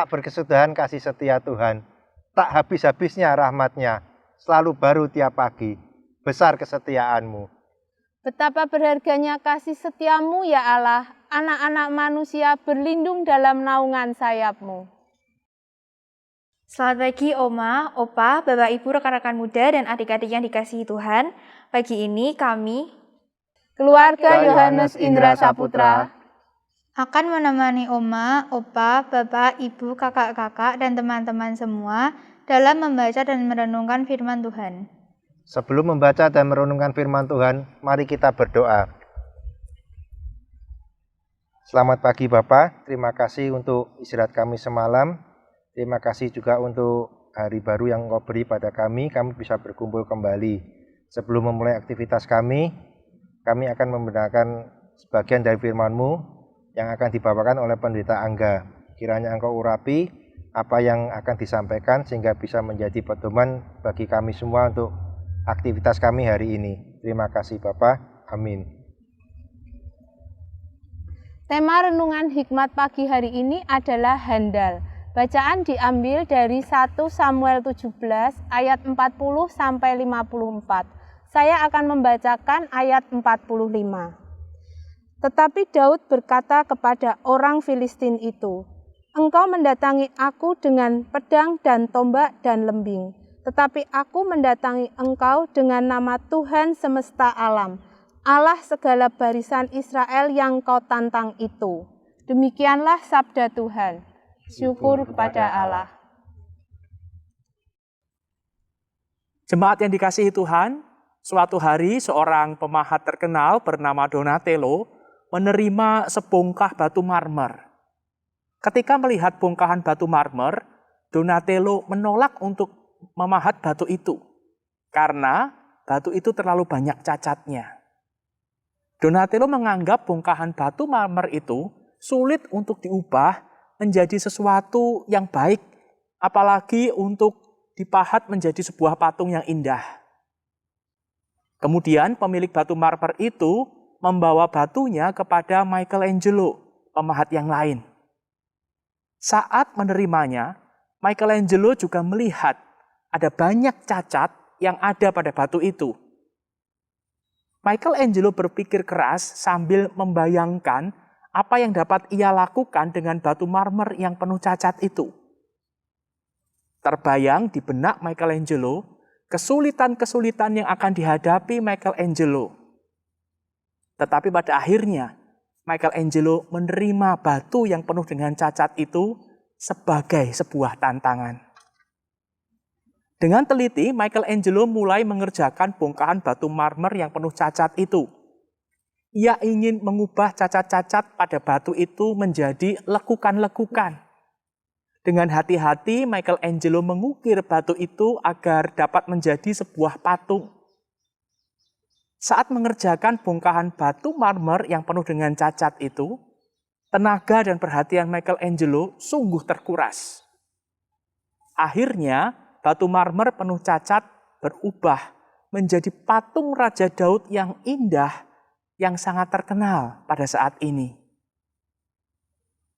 Tak berkesudahan kasih setia Tuhan, tak habis-habisnya rahmat-Nya, selalu baru tiap pagi, besar kesetiaan-Mu. Betapa berharganya kasih setiamu ya Allah, anak-anak manusia berlindung dalam naungan sayap-Mu. Selamat pagi Oma, Opa, Bapak Ibu, rekan-rekan muda dan adik-adik yang dikasihi Tuhan. Pagi ini kami, Keluarga Yohanes Indra Saputra, akan menemani Oma, Opa, Bapak, Ibu, kakak-kakak, dan teman-teman semua dalam membaca dan merenungkan firman Tuhan. Sebelum membaca dan merenungkan firman Tuhan, mari kita berdoa. Selamat pagi Bapak, terima kasih untuk istirahat kami semalam. Terima kasih juga untuk hari baru yang Engkau beri pada kami bisa berkumpul kembali. Sebelum memulai aktivitas kami akan membenarkan sebagian dari firman-Mu yang akan dibawakan oleh Pendeta Angga. Kiranya Engkau urapi apa yang akan disampaikan sehingga bisa menjadi pedoman bagi kami semua untuk aktivitas kami hari ini. Terima kasih Bapak. Amin. Tema renungan hikmat pagi hari ini adalah handal. Bacaan diambil dari 1 Samuel 17 ayat 40 sampai 54. Saya akan membacakan ayat 45. Tetapi Daud berkata kepada orang Filistin itu, "Engkau mendatangi aku dengan pedang dan tombak dan lembing, tetapi aku mendatangi engkau dengan nama Tuhan semesta alam, Allah segala barisan Israel yang kau tantang itu." Demikianlah sabda Tuhan. Syukur kepada Allah. Jemaat yang dikasihi Tuhan, suatu hari seorang pemahat terkenal bernama Donatello menerima sebongkah batu marmer. Ketika melihat bongkahan batu marmer, Donatello menolak untuk memahat batu itu karena batu itu terlalu banyak cacatnya. Donatello menganggap bongkahan batu marmer itu sulit untuk diubah menjadi sesuatu yang baik, apalagi untuk dipahat menjadi sebuah patung yang indah. Kemudian pemilik batu marmer itu membawa batunya kepada Michelangelo, pemahat yang lain. Saat menerimanya, Michelangelo juga melihat ada banyak cacat yang ada pada batu itu. Michelangelo berpikir keras sambil membayangkan apa yang dapat ia lakukan dengan batu marmer yang penuh cacat itu. Terbayang di benak Michelangelo kesulitan-kesulitan yang akan dihadapi Michelangelo. Tetapi pada akhirnya, Michelangelo menerima batu yang penuh dengan cacat itu sebagai sebuah tantangan. Dengan teliti, Michelangelo mulai mengerjakan bongkahan batu marmer yang penuh cacat itu. Ia ingin mengubah cacat-cacat pada batu itu menjadi lekukan-lekukan. Dengan hati-hati, Michelangelo mengukir batu itu agar dapat menjadi sebuah patung. Saat mengerjakan bongkahan batu marmer yang penuh dengan cacat itu, tenaga dan perhatian Michelangelo sungguh terkuras. Akhirnya, batu marmer penuh cacat berubah menjadi patung Raja Daud yang indah, yang sangat terkenal pada saat ini.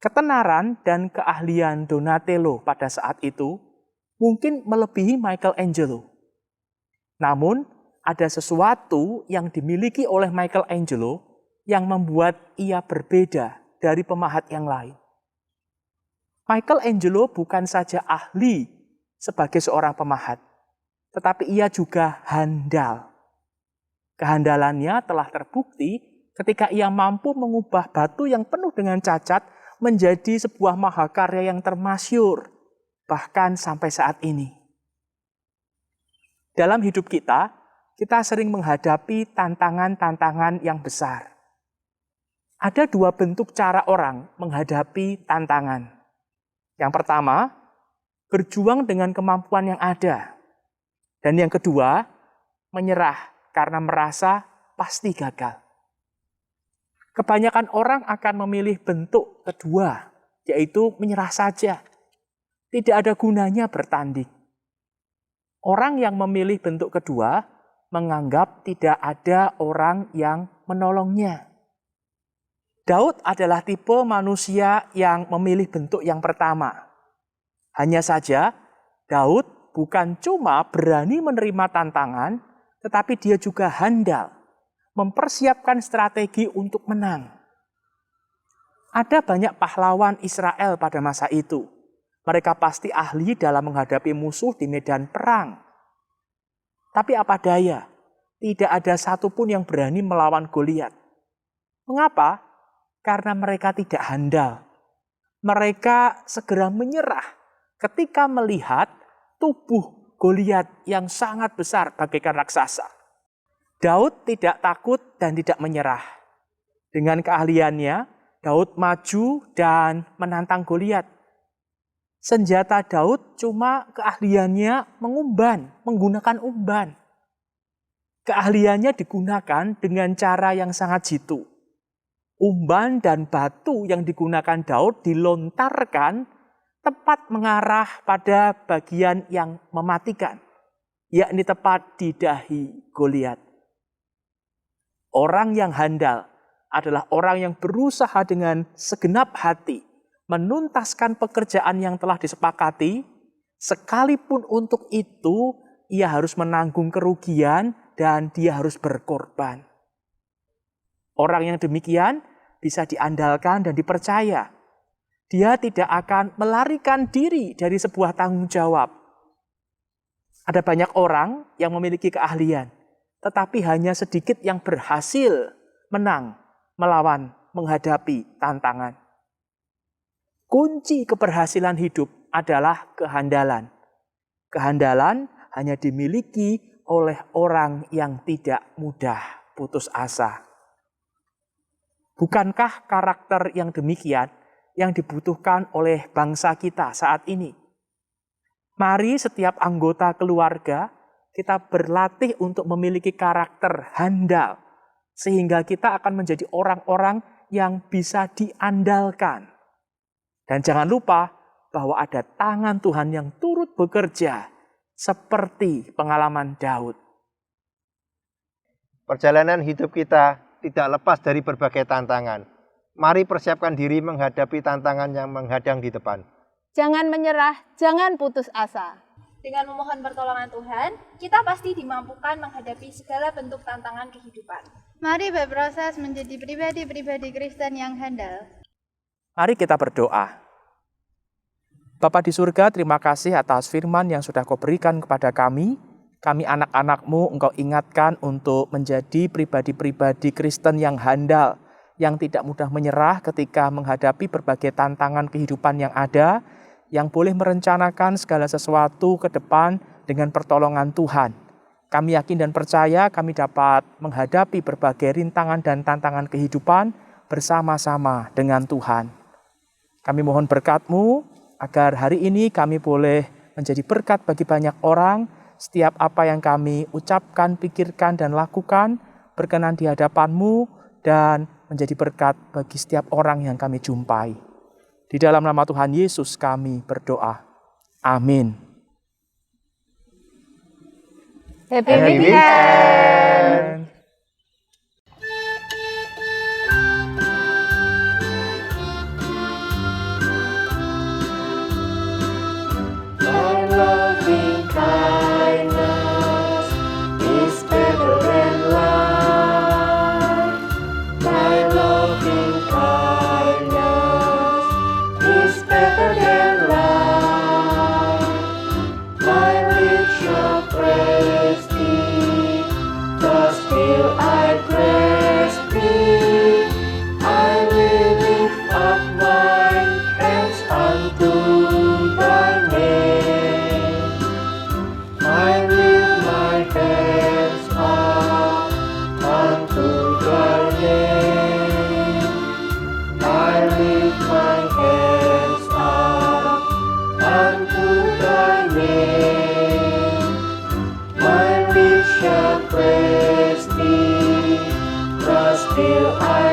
Ketenaran dan keahlian Donatello pada saat itu mungkin melebihi Michelangelo. Namun, ada sesuatu yang dimiliki oleh Michelangelo yang membuat ia berbeda dari pemahat yang lain. Michelangelo bukan saja ahli sebagai seorang pemahat, tetapi ia juga handal. Kehandalannya telah terbukti ketika ia mampu mengubah batu yang penuh dengan cacat menjadi sebuah mahakarya yang termasyhur, bahkan sampai saat ini. Dalam hidup kita sering menghadapi tantangan-tantangan yang besar. Ada dua bentuk cara orang menghadapi tantangan. Yang pertama, berjuang dengan kemampuan yang ada. Dan yang kedua, menyerah karena merasa pasti gagal. Kebanyakan orang akan memilih bentuk kedua, yaitu menyerah saja. Tidak ada gunanya bertanding. Orang yang memilih bentuk kedua menganggap tidak ada orang yang menolongnya. Daud adalah tipe manusia yang memilih bentuk yang pertama. Hanya saja Daud bukan cuma berani menerima tantangan, tetapi dia juga handal, mempersiapkan strategi untuk menang. Ada banyak pahlawan Israel pada masa itu. Mereka pasti ahli dalam menghadapi musuh di medan perang. Tapi apa daya, tidak ada satupun yang berani melawan Goliat. Mengapa? Karena mereka tidak handal. Mereka segera menyerah ketika melihat tubuh Goliat yang sangat besar bagaikan raksasa. Daud tidak takut dan tidak menyerah. Dengan keahliannya, Daud maju dan menantang Goliat. Senjata Daud cuma keahliannya menggunakan umban. Keahliannya digunakan dengan cara yang sangat jitu. Umban dan batu yang digunakan Daud dilontarkan tepat mengarah pada bagian yang mematikan, yakni tepat di dahi Goliat. Orang yang handal adalah orang yang berusaha dengan segenap hati menuntaskan pekerjaan yang telah disepakati, sekalipun untuk itu ia harus menanggung kerugian dan dia harus berkorban. Orang yang demikian bisa diandalkan dan dipercaya. Dia tidak akan melarikan diri dari sebuah tanggung jawab. Ada banyak orang yang memiliki keahlian, tetapi hanya sedikit yang berhasil menang, melawan, menghadapi tantangan. Kunci keberhasilan hidup adalah kehandalan. Kehandalan hanya dimiliki oleh orang yang tidak mudah putus asa. Bukankah karakter yang demikian yang dibutuhkan oleh bangsa kita saat ini? Mari setiap anggota keluarga kita berlatih untuk memiliki karakter handal, sehingga kita akan menjadi orang-orang yang bisa diandalkan. Dan jangan lupa bahwa ada tangan Tuhan yang turut bekerja seperti pengalaman Daud. Perjalanan hidup kita tidak lepas dari berbagai tantangan. Mari persiapkan diri menghadapi tantangan yang menghadang di depan. Jangan menyerah, jangan putus asa. Dengan memohon pertolongan Tuhan, kita pasti dimampukan menghadapi segala bentuk tantangan kehidupan. Mari berproses menjadi pribadi-pribadi Kristen yang handal. Mari kita berdoa. Bapa di surga, terima kasih atas firman yang sudah Kau berikan kepada kami. Kami anak-anak-Mu, Engkau ingatkan untuk menjadi pribadi-pribadi Kristen yang handal, yang tidak mudah menyerah ketika menghadapi berbagai tantangan kehidupan yang ada, yang boleh merencanakan segala sesuatu ke depan dengan pertolongan Tuhan. Kami yakin dan percaya kami dapat menghadapi berbagai rintangan dan tantangan kehidupan bersama-sama dengan Tuhan. Kami mohon berkat-Mu agar hari ini kami boleh menjadi berkat bagi banyak orang. Setiap apa yang kami ucapkan, pikirkan, dan lakukan berkenan di hadapan-Mu dan menjadi berkat bagi setiap orang yang kami jumpai. Di dalam nama Tuhan Yesus kami berdoa. Amin. Happy weekend! Still I